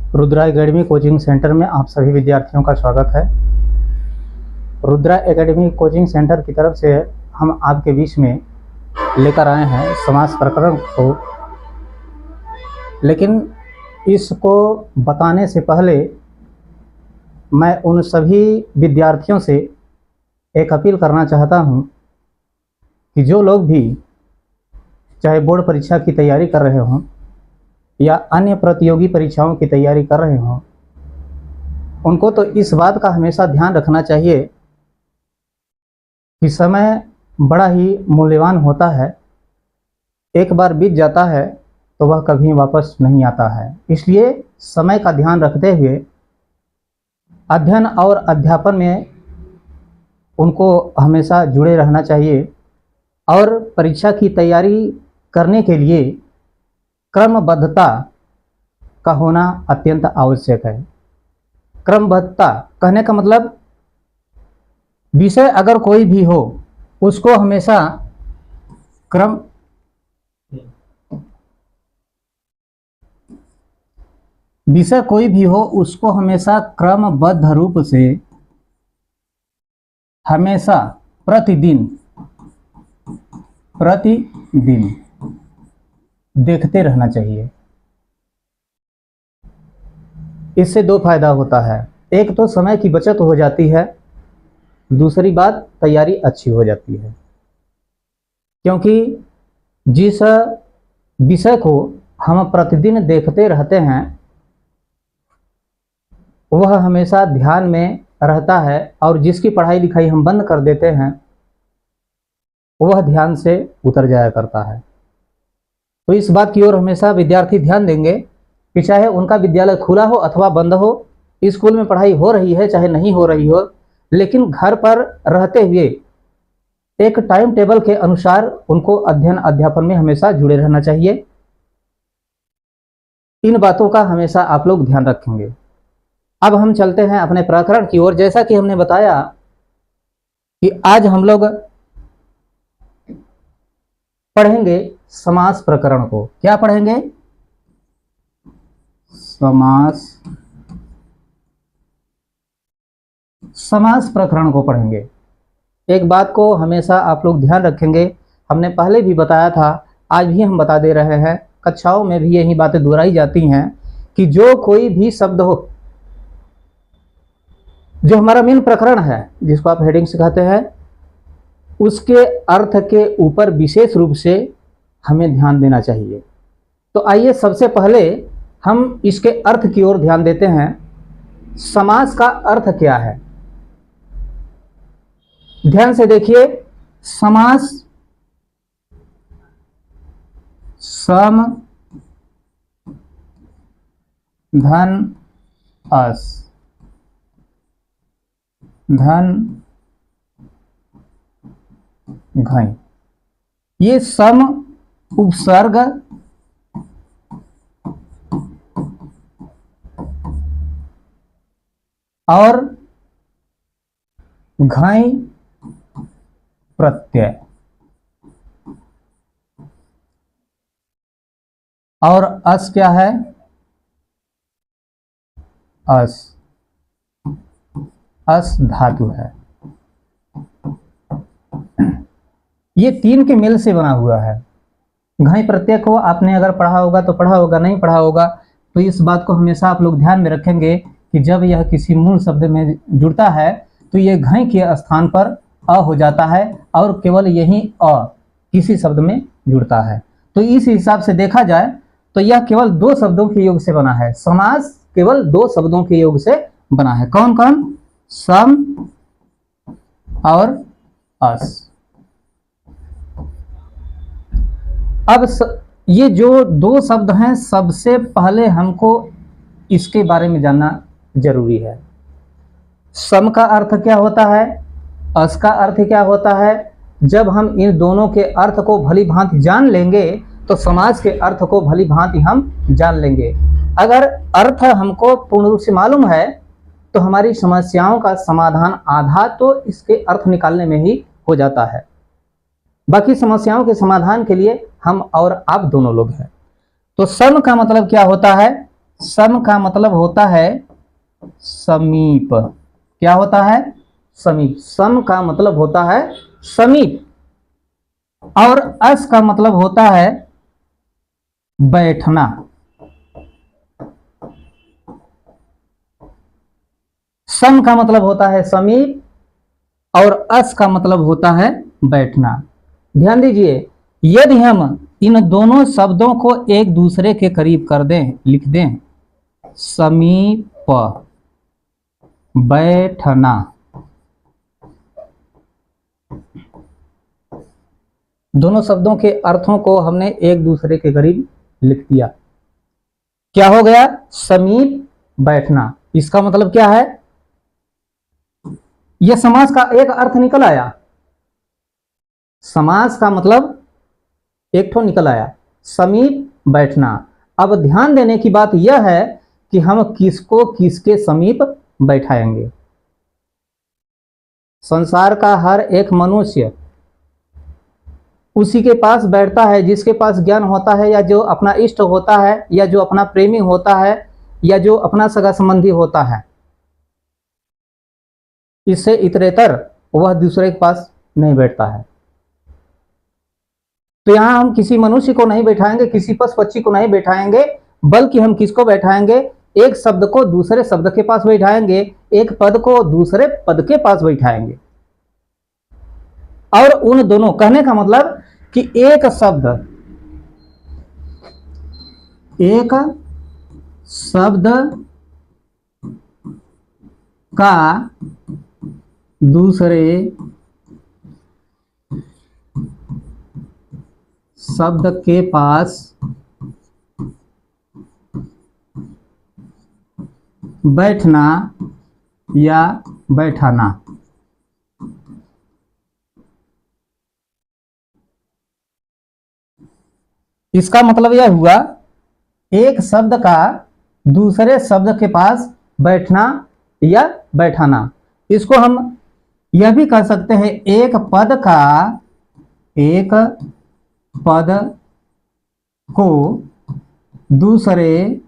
Rudra academy coaching centre में आप सभी विद्यार्थियों का स्वागत है। रुद्रा एकेडमी कोचिंग सेंटर की तरफ से हम आपके बीच में लेकर आए हैं समास प्रकरण को, लेकिन इसको बताने से पहले मैं उन सभी विद्यार्थियों से एक अपील करना चाहता हूं कि जो लोग भी चाहे बोर्ड परीक्षा की तैयारी कर रहे हों या अन्य प्रतियोगी परीक्षाओं की तैयारी कर रहे हों, उनको तो इस बात का हमेशा ध्यान रखना चाहिए कि समय बड़ा ही मूल्यवान होता है। एक बार बीत जाता है तो वह कभी वापस नहीं आता है। इसलिए समय का ध्यान रखते हुए अध्ययन और अध्यापन में उनको हमेशा जुड़े रहना चाहिए और परीक्षा की तैयारी करने के लिए क्रमबद्धता का होना अत्यंत आवश्यक है। क्रमबद्धता कहने का मतलब विषय अगर कोई भी हो उसको हमेशा क्रमबद्ध रूप से हमेशा प्रतिदिन देखते रहना चाहिए। इससे दो फायदा होता है, एक तो समय की बचत हो जाती है, दूसरी बात तैयारी अच्छी हो जाती है। क्योंकि जिस विषय को हम प्रतिदिन देखते रहते हैं वह हमेशा ध्यान में रहता है, और जिसकी पढ़ाई लिखाई हम बंद कर देते हैं वह ध्यान से उतर जाया करता है। तो इस बात की ओर हमेशा विद्यार्थी ध्यान देंगे कि चाहे उनका विद्यालय खुला हो अथवा बंद हो, स्कूल में पढ़ाई हो रही है चाहे नहीं हो रही हो, लेकिन घर पर रहते हुए एक टाइम टेबल के अनुसार उनको अध्ययन अध्यापन में हमेशा जुड़े रहना चाहिए। इन बातों का हमेशा आप लोग ध्यान रखेंगे। अब हम चलते हैं अपने प्रकरण की ओर। जैसा कि हमने बताया कि आज हम लोग पढ़ेंगे समास प्रकरण को। क्या पढ़ेंगे? समास प्रकरण को पढ़ेंगे। एक बात को हमेशा आप लोग ध्यान रखेंगे, हमने पहले भी बताया था, आज भी हम बता दे रहे हैं, कक्षाओं में भी यही बातें दोहराई जाती हैं कि जो कोई भी शब्द हो, जो हमारा मेन प्रकरण है जिसको आप हेडिंग से कहते हैं, उसके अर्थ के ऊपर विशेष रूप से हमें ध्यान देना चाहिए। तो आइए सबसे पहले हम इसके अर्थ की ओर ध्यान देते हैं। समास का अर्थ क्या है? ध्यान से देखिए। समास सम धन अस धन घई, ये सम उपसर्ग और घई प्रत्यय और अस क्या है? अस धातु है। ये तीन के मेल से बना हुआ है। घई प्रत्यय को आपने अगर पढ़ा होगा तो पढ़ा होगा, नहीं पढ़ा होगा तो इस बात को हमेशा आप लोग ध्यान में रखेंगे कि जब यह किसी मूल शब्द में जुड़ता है तो यह घई के स्थान पर अ हो जाता है और केवल यही अ किसी शब्द में जुड़ता है। तो इस हिसाब से देखा जाए तो यह केवल दो शब्दों के योग से बना है। समास केवल दो शब्दों के योग से बना है। कौन कौन? सम और अस। अब ये जो दो शब्द हैं, सबसे पहले हमको इसके बारे में जानना जरूरी है। सम का अर्थ क्या होता है? अस का अर्थ क्या होता है? जब हम इन दोनों के अर्थ को भली भांति जान लेंगे तो समास के अर्थ को भली भांति हम जान लेंगे। अगर अर्थ हमको पूर्ण रूप से मालूम है तो हमारी समस्याओं का समाधान आधा तो इसके अर्थ निकालने में ही हो जाता है। बाकी समस्याओं के समाधान के लिए हम और आप दोनों लोग हैं। तो सम का मतलब क्या होता है? सम का मतलब होता है समीप। क्या होता है? समीप। सम का मतलब होता है समीप। और अस का मतलब होता है बैठना। सम का मतलब होता है समीप और अस का मतलब होता है बैठना। ध्यान दीजिए, यदि हम इन दोनों शब्दों को एक दूसरे के करीब कर दें, लिख दें समीप बैठना, दोनों शब्दों के अर्थों को हमने एक दूसरे के करीब लिख दिया। क्या हो गया? समीप बैठना। इसका मतलब क्या है? यह समास का एक अर्थ निकल आया। समास का मतलब एक ठो निकल आया, समीप बैठना। अब ध्यान देने की बात यह है कि हम किसको किसके समीप बैठाएंगे। संसार का हर एक मनुष्य उसी के पास बैठता है जिसके पास ज्ञान होता है, या जो अपना इष्ट होता है, या जो अपना प्रेमी होता है, या जो अपना सगा संबंधी होता है। इससे इतरेतर वह दूसरे के पास नहीं बैठता है। तो यहां हम किसी मनुष्य को नहीं बैठाएंगे, किसी पशु पक्षी को नहीं बैठाएंगे, बल्कि हम किसको बैठाएंगे? एक शब्द को दूसरे शब्द के पास बैठाएंगे, एक पद को दूसरे पद के पास बैठाएंगे। और उन दोनों, कहने का मतलब कि एक शब्द का दूसरे शब्द के पास बैठना या बैठाना। इसका मतलब यह हुआ, एक शब्द का दूसरे शब्द के पास बैठना या बैठाना। इसको हम यह भी कह सकते हैं, एक पद को दूसरे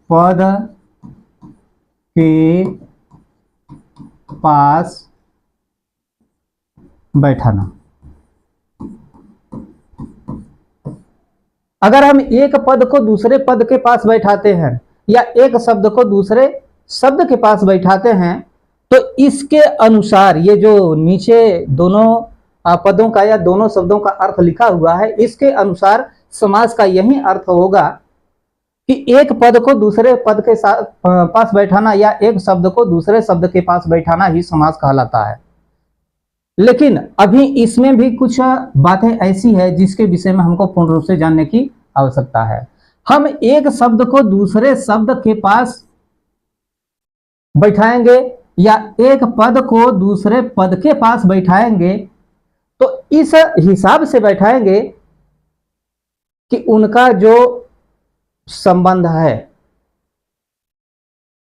पद के पास बैठाना। अगर हम एक पद को दूसरे पद के पास बैठाते हैं या एक शब्द को दूसरे शब्द के पास बैठाते हैं, तो इसके अनुसार ये जो नीचे दोनों पदों का या दोनों शब्दों का अर्थ लिखा हुआ है, इसके अनुसार समास का यही अर्थ होगा कि एक पद को दूसरे पद के साथ पास बैठाना या एक शब्द को दूसरे शब्द के पास बैठाना ही समास कहलाता है। लेकिन अभी इसमें भी कुछ बातें ऐसी है जिसके विषय में हमको पूर्ण रूप से जानने की आवश्यकता है। हम एक शब्द को दूसरे शब्द के पास बैठाएंगे या एक पद को दूसरे पद के पास बैठाएंगे, तो इस हिसाब से बैठाएंगे कि उनका जो संबंध है,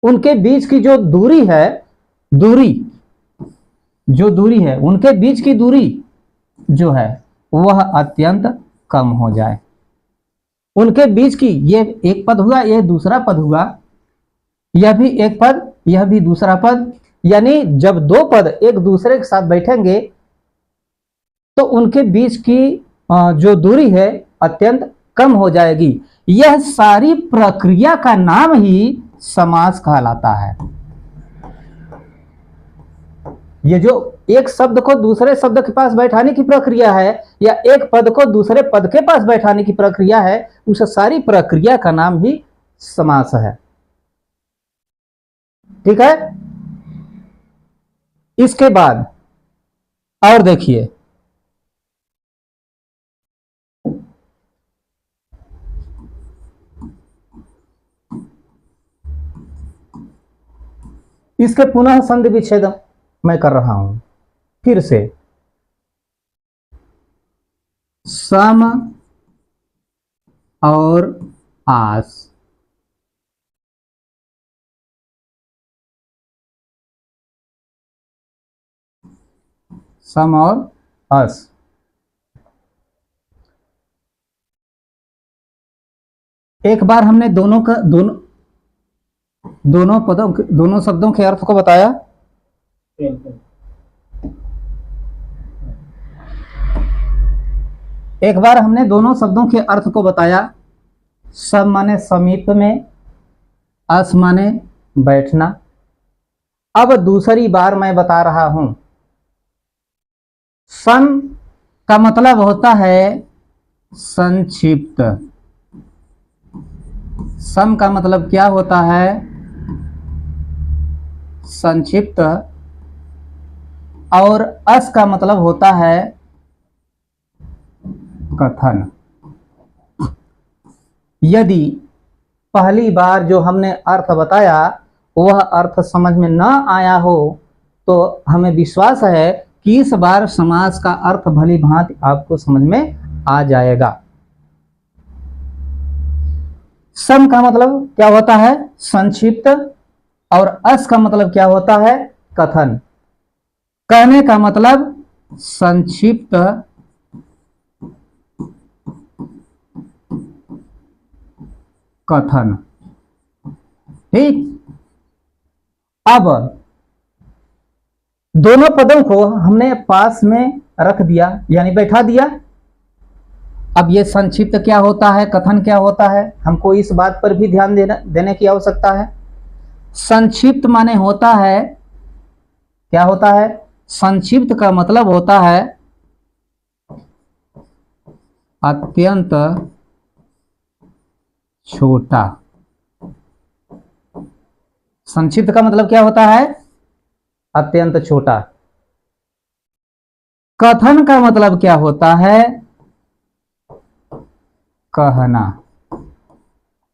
उनके बीच की जो दूरी है, उनके बीच की दूरी जो है वह अत्यंत कम हो जाए। उनके बीच की, ये एक पद हुआ, यह दूसरा पद हुआ, यह भी एक पद, यह भी दूसरा पद, यानी जब दो पद एक दूसरे के साथ बैठेंगे तो उनके बीच की जो दूरी है अत्यंत कम हो जाएगी। यह सारी प्रक्रिया का नाम ही समास कहलाता है। ये जो एक शब्द को दूसरे शब्द के पास बैठाने की प्रक्रिया है या एक पद को दूसरे पद के पास बैठाने की प्रक्रिया है, उस सारी प्रक्रिया का नाम ही समास है। ठीक है। इसके बाद और देखिए, इसके पुनः संधि विच्छेद मैं कर रहा हूं फिर से। सम और आस, सम और अस, एक बार हमने दोनों शब्दों के अर्थ को बताया। एक बार हमने दोनों शब्दों के अर्थ को बताया। सम माने समीप में, अस माने बैठना। अब दूसरी बार मैं बता रहा हूं। सम का मतलब होता है संक्षिप्त। सम का मतलब क्या होता है? संक्षिप्त। और अस का मतलब होता है कथन। यदि पहली बार जो हमने अर्थ बताया वह अर्थ समझ में न आया हो तो हमें विश्वास है कि इस बार समास का अर्थ भली भांति आपको समझ में आ जाएगा। सम का मतलब क्या होता है? संक्षिप्त। और अस का मतलब क्या होता है? कथन। कहने का मतलब संक्षिप्त कथन। ठीक। अब दोनों पदों को हमने पास में रख दिया, यानी बैठा दिया। अब ये संक्षिप्त क्या होता है, कथन क्या होता है, हमको इस बात पर भी ध्यान देने की आवश्यकता है। संक्षिप्त माने होता है, क्या होता है? संक्षिप्त का मतलब होता है अत्यंत छोटा। संक्षिप्त का मतलब क्या होता है? अत्यंत छोटा। कथन का मतलब क्या होता है? कहना।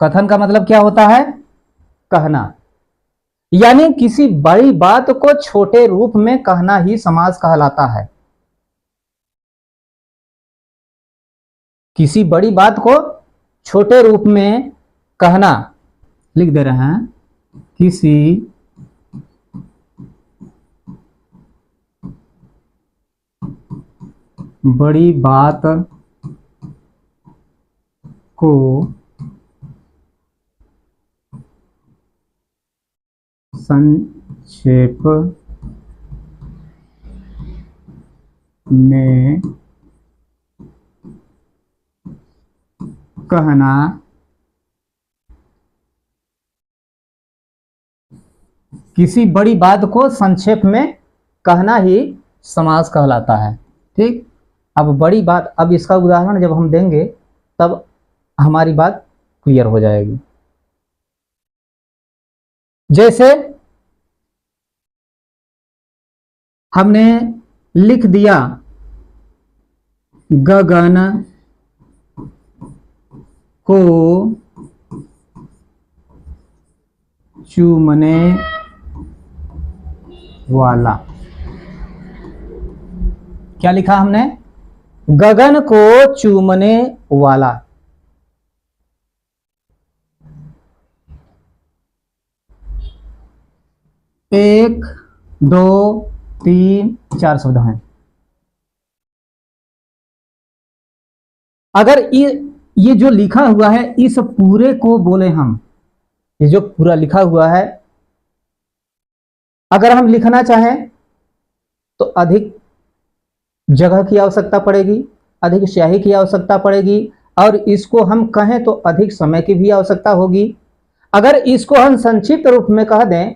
कथन का मतलब क्या होता है? कहना। यानी किसी बड़ी बात को छोटे रूप में कहना ही समास कहलाता है। किसी बड़ी बात को छोटे रूप में कहना, लिख दे रहे हैं, किसी बड़ी बात को संक्षेप में कहना किसी बड़ी बात को संक्षेप में कहना ही समास कहलाता है। ठीक। अब बड़ी बात, अब इसका उदाहरण जब हम देंगे तब हमारी बात क्लियर हो जाएगी। जैसे हमने लिख दिया गगन को चूमने वाला। क्या लिखा हमने? गगन को चूमने वाला। एक, दो, तीन, चार शब्द हैं। अगर ये जो लिखा हुआ है इस पूरे को बोले हम, ये जो पूरा लिखा हुआ है अगर हम लिखना चाहें तो अधिक जगह की आवश्यकता पड़ेगी, अधिक स्याही की आवश्यकता पड़ेगी, और इसको हम कहें तो अधिक समय की भी आवश्यकता होगी। अगर इसको हम संक्षिप्त रूप में कह दें,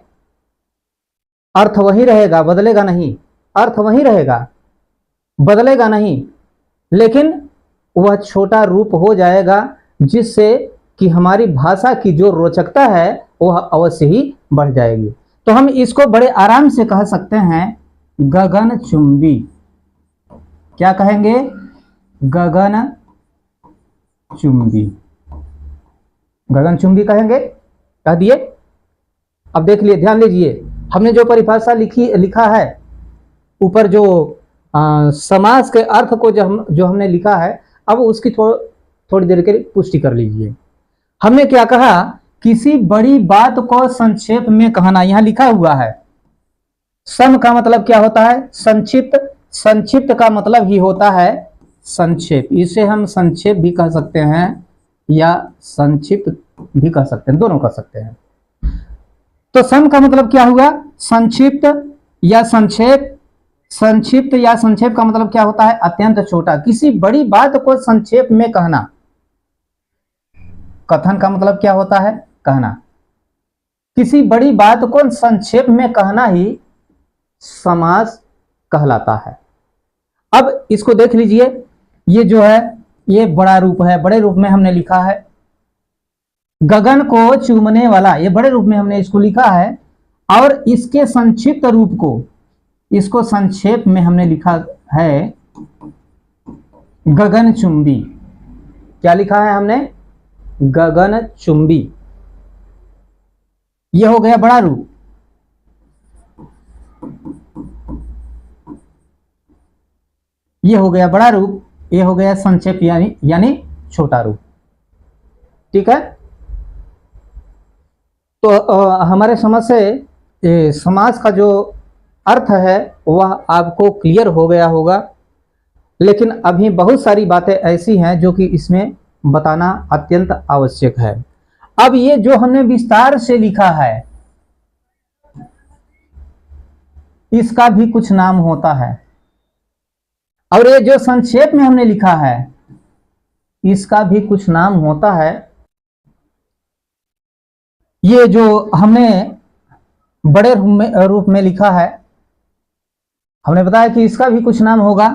अर्थ वही रहेगा, बदलेगा नहीं। अर्थ वही रहेगा, बदलेगा नहीं, लेकिन वह छोटा रूप हो जाएगा जिससे कि हमारी भाषा की जो रोचकता है वह अवश्य ही बढ़ जाएगी। तो हम इसको बड़े आराम से कह सकते हैं गगनचुंबी। क्या कहेंगे? गगनचुंबी। गगनचुंबी कहेंगे। कह दिए। अब देख लिए, ध्यान दीजिए, हमने जो परिभाषा लिखा है ऊपर, जो समास के अर्थ को जो हमने लिखा है, अब उसकी थोड़ी देर के लिए पुष्टि कर लीजिए। हमने क्या कहा? किसी बड़ी बात को संक्षेप में कहना, यहां लिखा हुआ है। सम का मतलब क्या होता है? संक्षिप्त। संक्षिप्त का मतलब ही होता है संक्षेप। इसे हम संक्षेप भी कह सकते हैं, या संक्षिप्त भी कह सकते हैं, दोनों कह सकते हैं। तो सम का मतलब क्या हुआ? संक्षिप्त या संक्षेप। संक्षिप्त या संक्षेप का मतलब क्या होता है? अत्यंत छोटा, किसी बड़ी बात को संक्षेप में कहना। कथन का मतलब क्या होता है? कहना। किसी बड़ी बात को संक्षेप में कहना ही समास कहलाता है। अब इसको देख लीजिए, ये जो है ये बड़ा रूप है, बड़े रूप में हमने लिखा है गगन को चूमने वाला, ये बड़े रूप में हमने इसको लिखा है। और इसके संक्षिप्त रूप को, इसको संक्षेप में हमने लिखा है गगनचुंबी। क्या लिखा है हमने? गगनचुंबी। ये हो गया बड़ा रूप। ये हो गया बड़ा रूप, ये हो गया संक्षेप यानी छोटा रूप। ठीक है। तो हमारे समझ से समास का जो अर्थ है वह आपको क्लियर हो गया होगा, लेकिन अभी बहुत सारी बातें ऐसी हैं जो कि इसमें बताना अत्यंत आवश्यक है। अब ये जो हमने विस्तार से लिखा है इसका भी कुछ नाम होता है, और ये जो संक्षेप में हमने लिखा है इसका भी कुछ नाम होता है। ये जो हमने बड़े रूप में लिखा है हमने बताया कि इसका भी कुछ नाम होगा,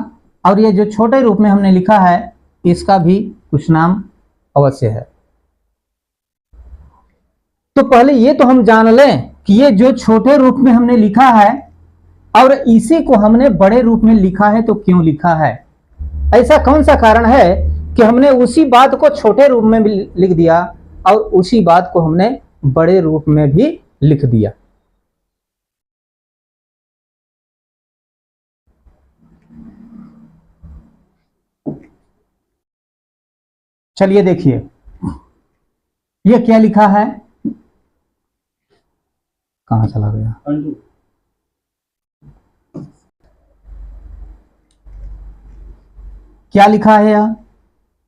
और ये जो छोटे रूप में हमने लिखा है इसका भी कुछ नाम अवश्य है। तो पहले ये तो हम जान लें कि ये जो छोटे रूप में हमने लिखा है और इसी को हमने बड़े रूप में लिखा है, तो क्यों लिखा है? ऐसा कौन सा कारण है कि हमने उसी बात को छोटे रूप में भी लिख दिया और उसी बात को हमने बड़े रूप में भी लिख दिया? चलिए देखिए, ये क्या लिखा है? कहां चला गया? क्या लिखा है यह?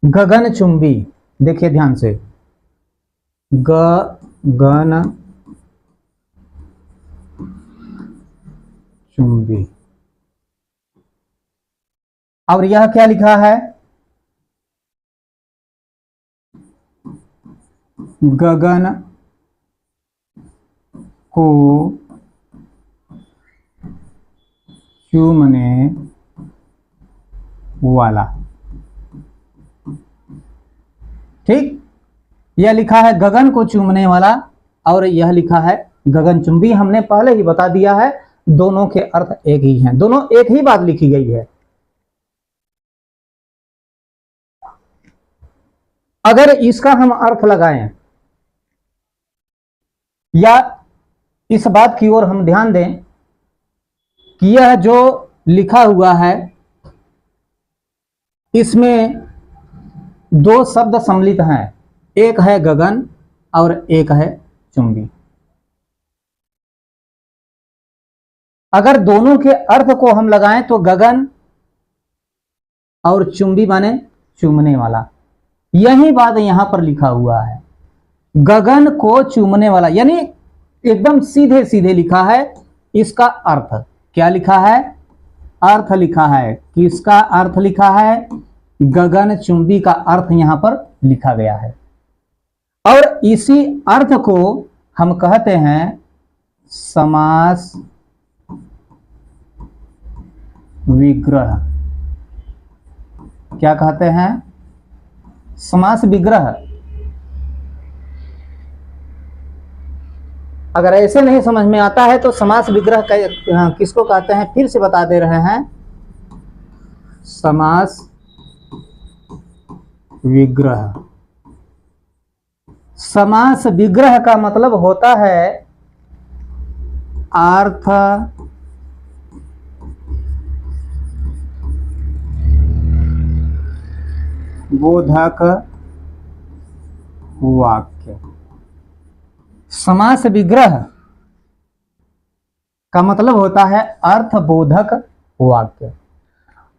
गगनचुंबी। देखिए ध्यान से, गगनचुंबी। और यह क्या लिखा है? गगन को चूमने वाला। ठीक, यह लिखा है गगन को चूमने वाला और यह लिखा है गगनचुंबी। हमने पहले ही बता दिया है दोनों के अर्थ एक ही हैं, दोनों एक ही बात लिखी गई है। अगर इसका हम अर्थ लगाएं या इस बात की ओर हम ध्यान दें कि यह जो लिखा हुआ है इसमें दो शब्द सम्मिलित हैं, एक है गगन और एक है चुंबी। अगर दोनों के अर्थ को हम लगाएं तो गगन और चुंबी माने चूमने वाला। यही बात यहां पर लिखा हुआ है, गगन को चूमने वाला, यानी एकदम सीधे सीधे लिखा है। इसका अर्थ क्या लिखा है? अर्थ लिखा है। किसका अर्थ लिखा है? गगन चुंबी का अर्थ यहां पर लिखा गया है। और इसी अर्थ को हम कहते हैं समास विग्रह। क्या कहते हैं? समास विग्रह। अगर ऐसे नहीं समझ में आता है तो समास विग्रह किसको कहते हैं फिर से बता दे रहे हैं। समास विग्रह। समास विग्रह का मतलब होता है अर्थ बोधक वाक्य। समास विग्रह का मतलब होता है अर्थबोधक वाक्य।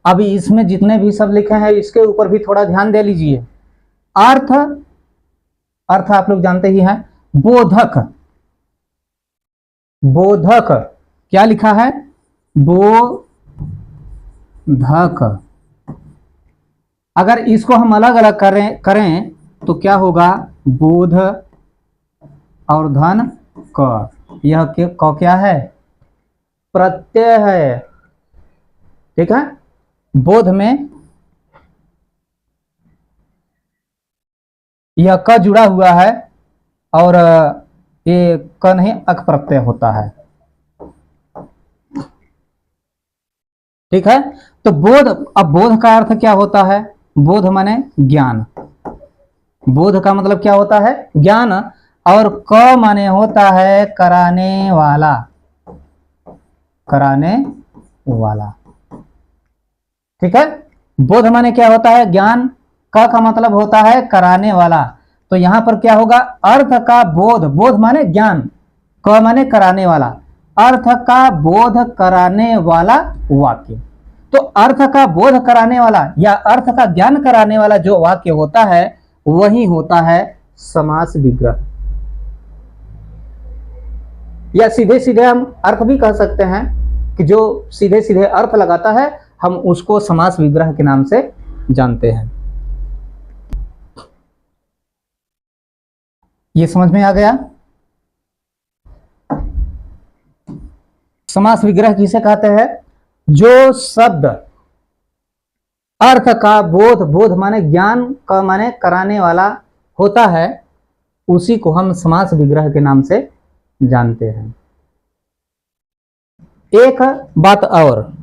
अभी इसमें जितने भी शब्द लिखे हैं इसके ऊपर भी थोड़ा ध्यान दे लीजिए। अर्थ अर्थ आप लोग जानते ही हैं, बोधक। बोधक क्या लिखा है? बोधक। अगर इसको हम अलग अलग करें तो क्या होगा? बोध और धन क। यह क्या है? प्रत्यय है। ठीक है, बोध में यह क जुड़ा हुआ है और ये क नहीं, अक प्रत्यय होता है। ठीक है, तो बोध, अब बोध का अर्थ क्या होता है? बोध माने ज्ञान। बोध का मतलब क्या होता है? ज्ञान। और क माने होता है कराने वाला। कराने वाला। ठीक है, बोध माने क्या होता है? ज्ञान। क का मतलब होता है कराने वाला। तो यहां पर क्या होगा? अर्थ का बोध, बोध माने ज्ञान, क माने कराने वाला, अर्थ का बोध कराने वाला वाक्य। तो अर्थ का बोध कराने वाला या अर्थ का ज्ञान कराने वाला जो वाक्य होता है वही होता है समास विग्रह। या सीधे सीधे हम अर्थ भी कह सकते हैं कि जो सीधे सीधे अर्थ लगाता है हम उसको समास विग्रह के नाम से जानते हैं। ये समझ में आ गया? समास विग्रह किसे कहते हैं? जो शब्द अर्थ का बोध, बोध माने ज्ञान, का माने कराने वाला होता है, उसी को हम समास विग्रह के नाम से जानते हैं। एक बात और,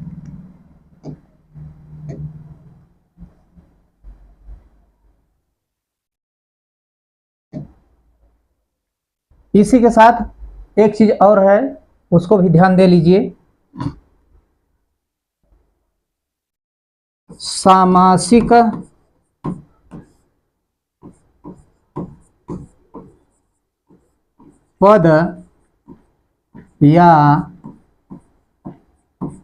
इसी के साथ एक चीज और है, उसको भी ध्यान दे लीजिए। सामासिक पद या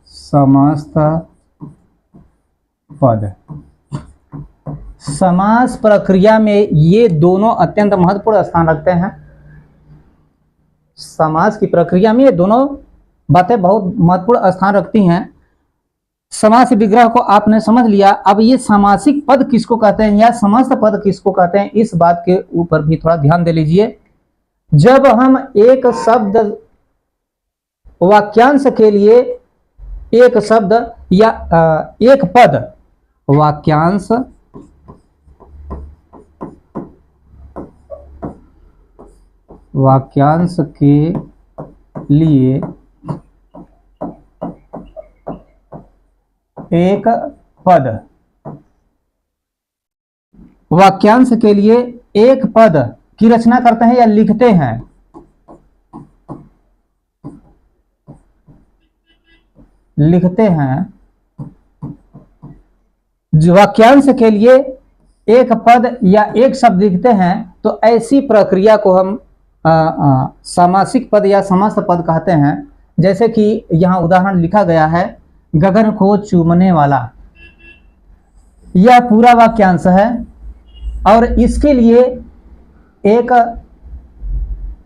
समस्त पद। समास प्रक्रिया में ये दोनों अत्यंत महत्वपूर्ण स्थान रखते हैं। समास की प्रक्रिया में ये दोनों बातें बहुत महत्वपूर्ण स्थान रखती हैं। समास विग्रह को आपने समझ लिया। अब ये सामासिक पद किसको कहते हैं या समस्त पद किसको कहते हैं, इस बात के ऊपर भी थोड़ा ध्यान दे लीजिए। जब हम एक शब्द वाक्यांश के लिए, एक शब्द या एक पद वाक्यांश वाक्यांश के लिए एक पद, वाक्यांश के लिए एक पद की रचना करते हैं या लिखते हैं, वाक्यांश के लिए एक पद या एक शब्द लिखते हैं, तो ऐसी प्रक्रिया को हम सामासिक पद या समस्त पद कहते हैं। जैसे कि यहां उदाहरण लिखा गया है, गगन को चूमने वाला, यह पूरा वाक्यांश है और इसके लिए एक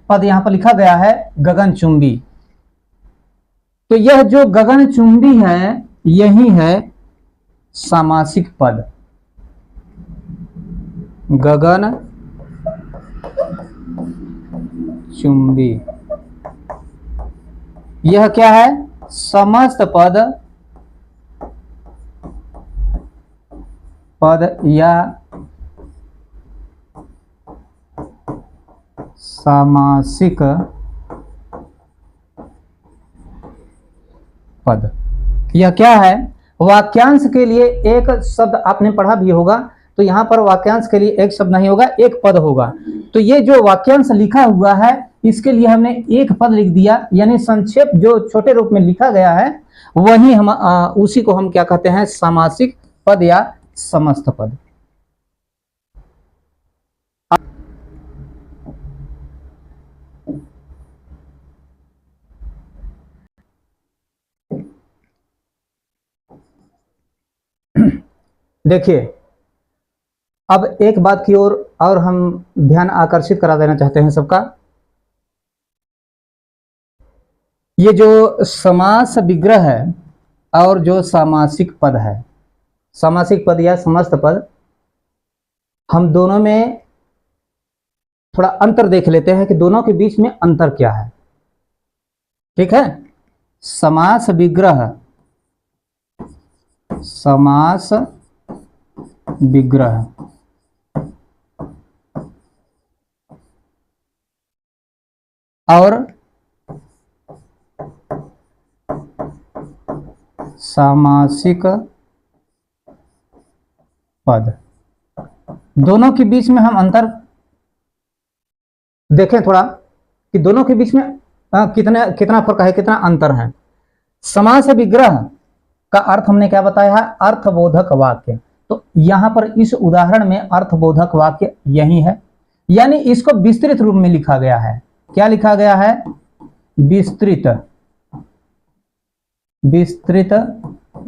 पद यहां पर लिखा गया है गगनचुंबी। तो यह जो गगनचुंबी है यही है सामासिक पद। गगन चुंबी, यह क्या है? समस्त पद, या सामासिक पद। यह क्या है? वाक्यांश के लिए एक शब्द, आपने पढ़ा भी होगा, तो यहां पर वाक्यांश के लिए एक शब्द नहीं होगा, एक पद होगा। तो ये जो वाक्यांश लिखा हुआ है इसके लिए हमने एक पद लिख दिया, यानी संक्षेप जो छोटे रूप में लिखा गया है वही हम उसी को हम क्या कहते हैं? सामासिक पद या समस्त पद। देखिए, अब एक बात की ओर और हम ध्यान आकर्षित करा देना चाहते हैं सबका। ये जो समास विग्रह है और जो सामासिक पद है, सामासिक पद या समस्त पद, हम दोनों में थोड़ा अंतर देख लेते हैं कि दोनों के बीच में अंतर क्या है। ठीक है, समास विग्रह, समास विग्रह और सामासिक पद, दोनों के बीच में हम अंतर देखें थोड़ा कि दोनों के बीच में कितना फर्क है, कितना अंतर है। समास विग्रह का अर्थ हमने क्या बताया है, अर्थबोधक वाक्य। तो यहां पर इस उदाहरण में अर्थबोधक वाक्य यही है, यानी इसको विस्तृत रूप में लिखा गया है। क्या लिखा गया है, विस्तृत, विस्तृत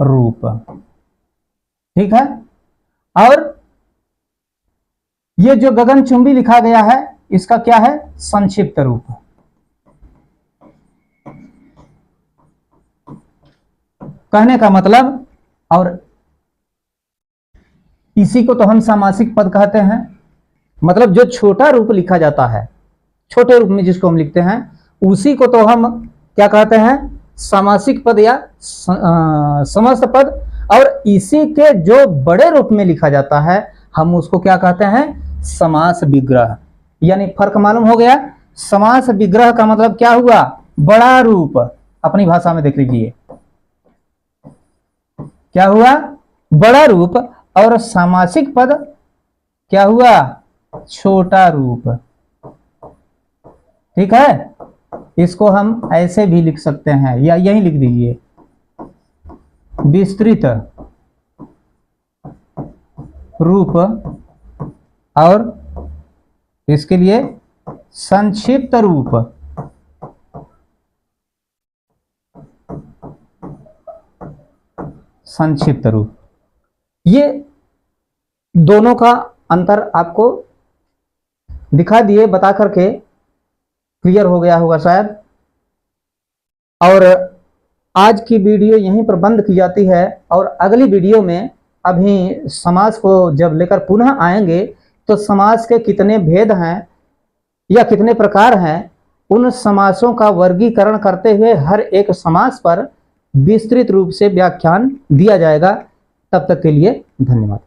रूप। ठीक है, और ये जो गगनचुंबी लिखा गया है इसका क्या है, संक्षिप्त रूप। कहने का मतलब, और इसी को तो हम सामासिक पद कहते हैं, मतलब जो छोटा रूप लिखा जाता है, छोटे रूप में जिसको हम लिखते हैं, उसी को तो हम क्या कहते हैं, सामासिक पद या समस्त पद। और इसी के जो बड़े रूप में लिखा जाता है हम उसको क्या कहते हैं, समास विग्रह। यानी फर्क मालूम हो गया। समास विग्रह का मतलब क्या हुआ, बड़ा रूप। अपनी भाषा में देख लीजिए क्या हुआ, बड़ा रूप। और सामासिक पद क्या हुआ, छोटा रूप। ठीक है, इसको हम ऐसे भी लिख सकते हैं, या यही लिख दीजिए, विस्तृत रूप और इसके लिए संक्षिप्त रूप। संक्षिप्त रूप, ये दोनों का अंतर आपको दिखा दिए, बता करके क्लियर हो गया होगा शायद। और आज की वीडियो यहीं पर बंद की जाती है, और अगली वीडियो में अभी समास को जब लेकर पुनः आएंगे तो समास के कितने भेद हैं या कितने प्रकार हैं, उन समासों का वर्गीकरण करते हुए हर एक समास पर विस्तृत रूप से व्याख्यान दिया जाएगा। तब तक के लिए धन्यवाद।